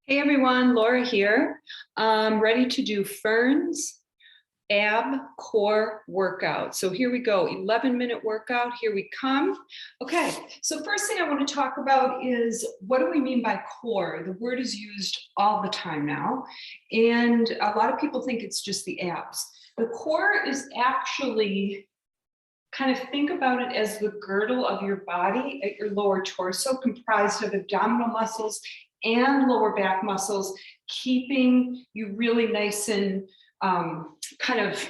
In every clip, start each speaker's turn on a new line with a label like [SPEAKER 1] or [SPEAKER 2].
[SPEAKER 1] Hey everyone, Laura here. Ready to do Fern's ab core workout. So here we go, 11-minute workout, here we come. Okay, so first thing I want to talk about is what do we mean by core? The word is used all the time now, and a lot of people think it's just the abs. The core is actually, kind of think about it as the girdle of your body at your lower torso, comprised of abdominal muscles and lower back muscles, keeping you really nice and kind of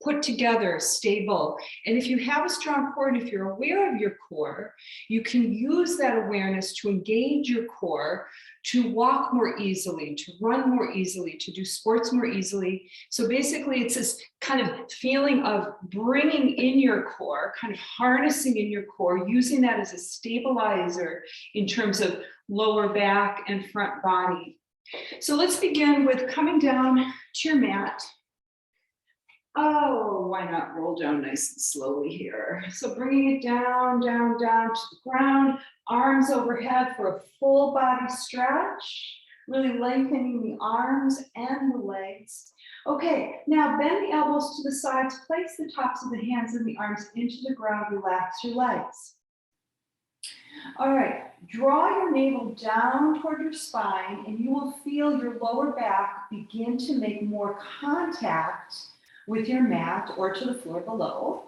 [SPEAKER 1] put together, stable. And if you have a strong core and if you're aware of your core, you can use that awareness to engage your core, to walk more easily, to run more easily, to do sports more easily. So basically it's this kind of feeling of bringing in your core, kind of harnessing in your core, using that as a stabilizer in terms of lower back and front body. So let's begin with coming down to your mat. Oh, why not roll down nice and slowly here? So bringing it down, down, down to the ground, arms overhead for a full body stretch, really lengthening the arms and the legs. Okay, now bend the elbows to the sides, place the tops of the hands and the arms into the ground, relax your legs. All right, draw your navel down toward your spine and you will feel your lower back begin to make more contact with your mat or to the floor below.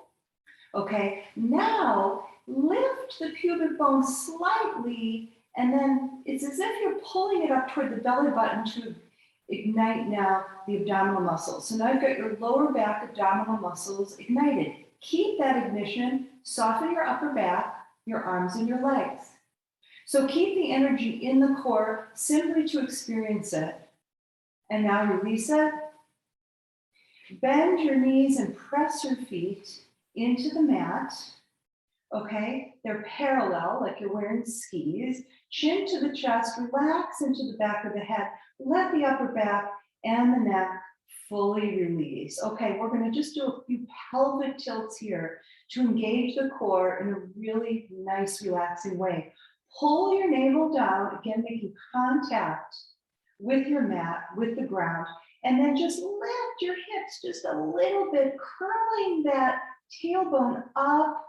[SPEAKER 1] Okay, now lift the pubic bone slightly and then it's as if you're pulling it up toward the belly button to ignite now the abdominal muscles. So now you've got your lower back abdominal muscles ignited. Keep that ignition, soften your upper back, your arms and your legs. So keep the energy in the core simply to experience it. And now release it. Bend your knees and press your feet into the mat. Okay, they're parallel like you're wearing skis. Chin to the chest, relax into the back of the head. Let the upper back and the neck fully release. Okay, we're going to just do a few pelvic tilts here to engage the core in a really nice, relaxing way. Pull your navel down, again, making contact with your mat, with the ground, and then just lift your hips just a little bit, curling that tailbone up.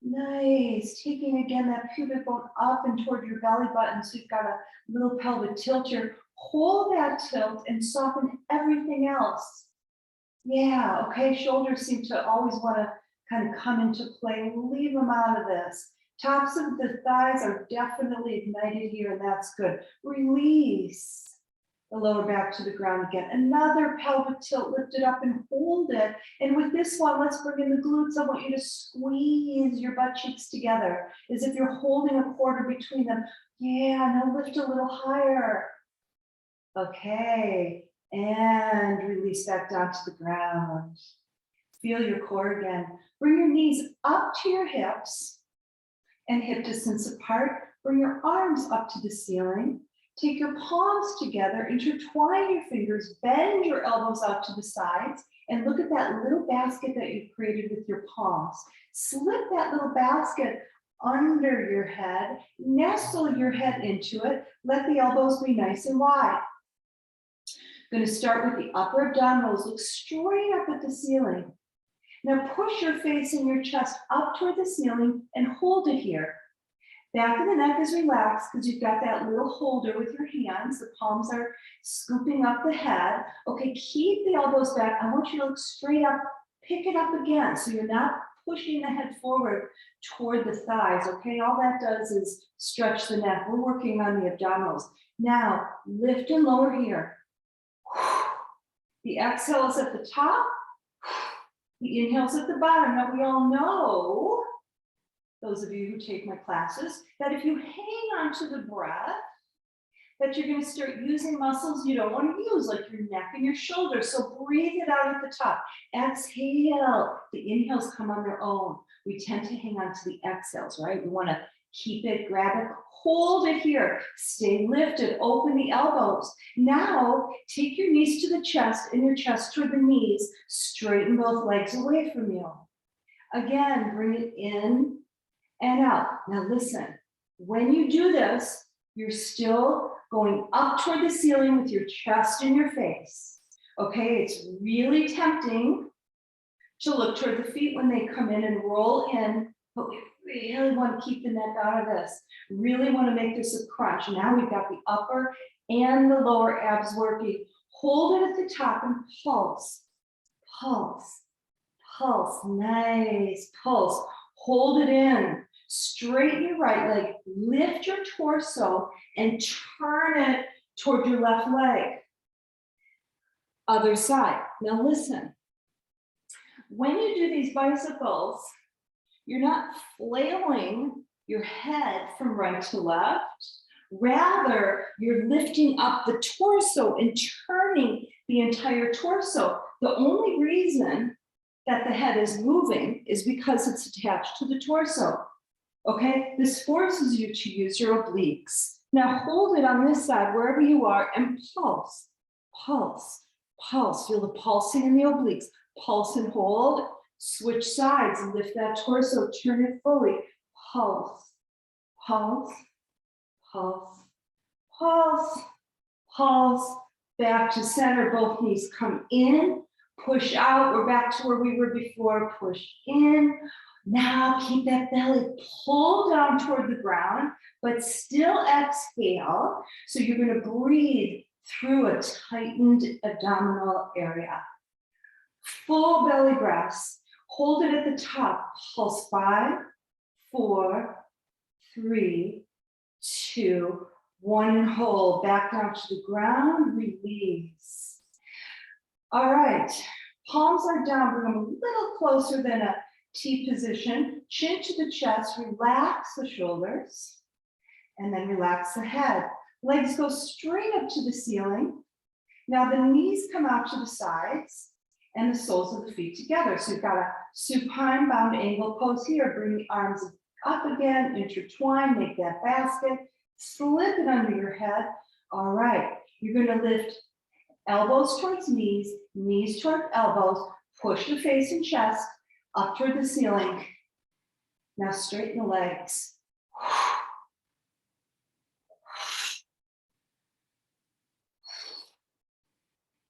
[SPEAKER 1] Nice. Taking again that pubic bone up and toward your belly button. So you've got a little pelvic tilt here. Hold that tilt and soften everything else. Yeah, okay. Shoulders seem to always want to kind of come into play. Leave them out of this. Tops of the thighs are definitely ignited here, and that's good. Release the lower back to the ground again. Another pelvic tilt, lift it up and hold it. And with this one, let's bring in the glutes. I want you to squeeze your butt cheeks together as if you're holding a quarter between them. Yeah, now lift a little higher. Okay, and release back down to the ground. Feel your core again. Bring your knees up to your hips and hip distance apart. Bring your arms up to the ceiling. Take your palms together, intertwine your fingers, bend your elbows out to the sides, and look at that little basket that you've created with your palms. Slip that little basket under your head, nestle your head into it, let the elbows be nice and wide. I'm going to start with the upper abdominals, look straight up at the ceiling. Now push your face and your chest up toward the ceiling and hold it here. Back of the neck is relaxed because you've got that little holder with your hands. The palms are scooping up the head. Okay, keep the elbows back. I want you to look straight up, pick it up again. So you're not pushing the head forward toward the thighs. Okay, all that does is stretch the neck. We're working on the abdominals. Now, lift and lower here. The exhale is at the top. The inhale's at the bottom. Now we all know, those of you who take my classes, that if you hang on to the breath, that you're going to start using muscles you don't want to use, like your neck and your shoulders. So breathe it out at the top. Exhale. The inhales come on their own. We tend to hang on to the exhales, right? We want to keep it, grab it, hold it here. Stay lifted, open the elbows. Now, take your knees to the chest and your chest toward the knees. Straighten both legs away from you. Again, bring it in and out. Now listen, when you do this, you're still going up toward the ceiling with your chest and your face. Okay, it's really tempting to look toward the feet when they come in and roll in, but we really want to keep the neck out of this. Really want to make this a crunch. Now we've got the upper and the lower abs working. Hold it at the top and pulse, pulse, pulse, nice pulse. Hold it in, straighten your right leg, lift your torso and turn it toward your left leg. Other side. Now listen, when you do these bicycles, you're not flailing your head from right to left. Rather, you're lifting up the torso and turning the entire torso. The only reason that the head is moving is because it's attached to the torso. Okay, this forces you to use your obliques. Now hold it on this side, wherever you are, and pulse, pulse, pulse. Feel the pulsing in the obliques. Pulse and hold. Switch sides, lift that torso, turn it fully. Pulse, pulse, pulse, pulse, pulse. Back to center, both knees come in, push out. We're back to where we were before, push in. Now keep that belly pulled down toward the ground, but still exhale. So you're going to breathe through a tightened abdominal area. Full belly breaths. Hold it at the top. Pulse 5, 4, 3, 2, 1, and hold. Back down to the ground. Release. All right. Palms are down. Bring them a little closer than a T position. Chin to the chest. Relax the shoulders. And then relax the head. Legs go straight up to the ceiling. Now the knees come out to the sides and the soles of the feet together. So you've got a supine bound angle pose here. Bring the arms up again, intertwine, make that basket, slip it under your head. All right, you're going to lift elbows towards knees, knees toward elbows, push the face and chest up toward the ceiling. Now straighten the legs.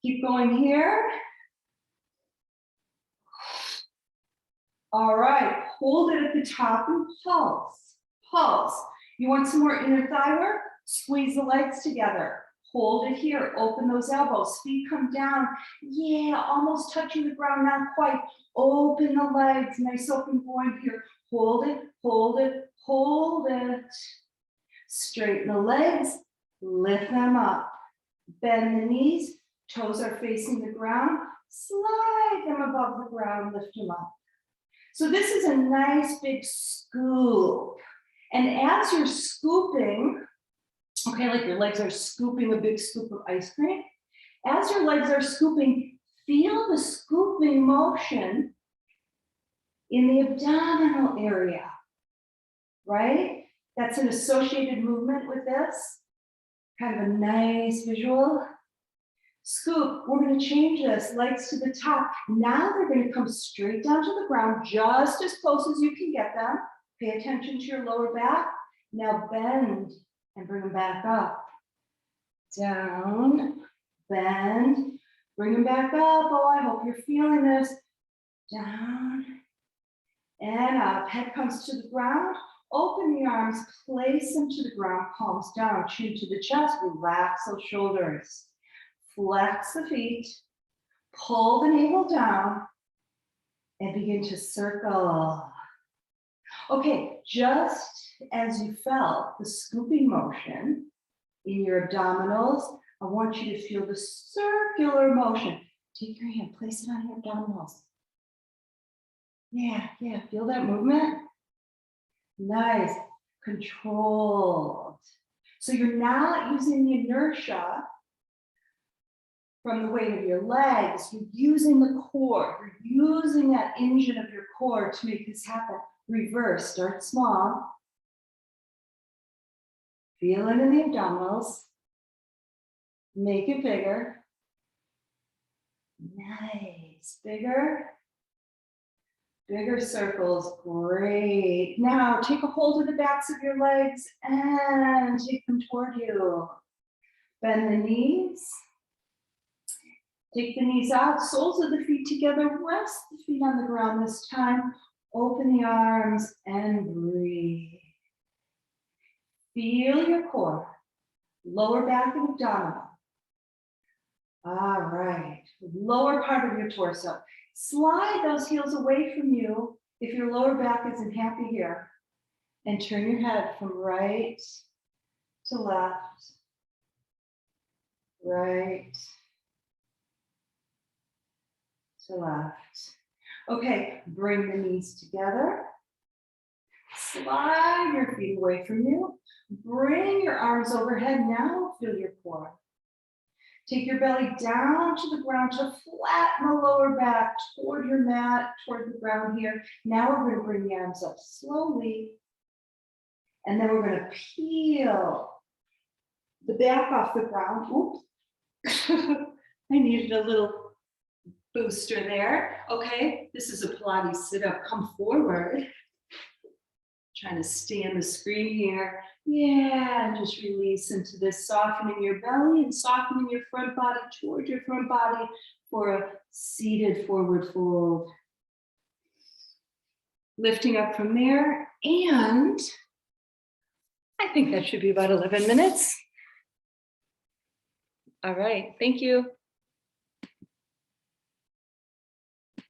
[SPEAKER 1] Keep going here. All right, hold it at the top and pulse, pulse. You want some more inner thigh work? Squeeze the legs together. Hold it here, open those elbows, feet come down. Yeah, almost touching the ground, not quite. Open the legs, nice open groin here. Hold it, hold it, hold it. Straighten the legs, lift them up. Bend the knees, toes are facing the ground. Slide them above the ground, lift them up. So this is a nice big scoop. And as you're scooping, okay, like your legs are scooping a big scoop of ice cream. As your legs are scooping, feel the scooping motion in the abdominal area, right? That's an associated movement with this. Kind of a nice visual. Scoop, we're going to change this, legs to the top. Now they're going to come straight down to the ground, just as close as you can get them. Pay attention to your lower back. Now bend and bring them back up. Down, bend, bring them back up. Oh, I hope you're feeling this. Down and up. Head comes to the ground. Open the arms, place them to the ground, palms down, chin to the chest. Relax those shoulders. Flex the feet, pull the navel down, and begin to circle. Okay, just as you felt the scooping motion in your abdominals, I want you to feel the circular motion. Take your hand, place it on your abdominals. Yeah, feel that movement? Nice, controlled. So you're not using the inertia from the weight of your legs, you're using the core, you're using that engine of your core to make this happen. Reverse, start small. Feel it in the abdominals. Make it bigger. Nice, bigger. Bigger circles, great. Now take a hold of the backs of your legs and take them toward you. Bend the knees. Take the knees out, soles of the feet together. Rest the feet on the ground this time. Open the arms and breathe. Feel your core, lower back and abdominal. All right, lower part of your torso. Slide those heels away from you if your lower back isn't happy here. And turn your head from right to left, right to left. Okay, bring the knees together. Slide your feet away from you. Bring your arms overhead. Now feel your core. Take your belly down to the ground to flatten the lower back toward your mat, toward the ground here. Now we're going to bring the arms up slowly. And then we're going to peel the back off the ground. Oops. I needed a little booster there. Okay, this is a Pilates sit-up. Come forward. Trying to stay on the screen here. Yeah, and just release into this, softening your belly and softening your front body toward your front body for a seated forward fold. Lifting up from there, and I think that should be about 11 minutes. All right, thank you.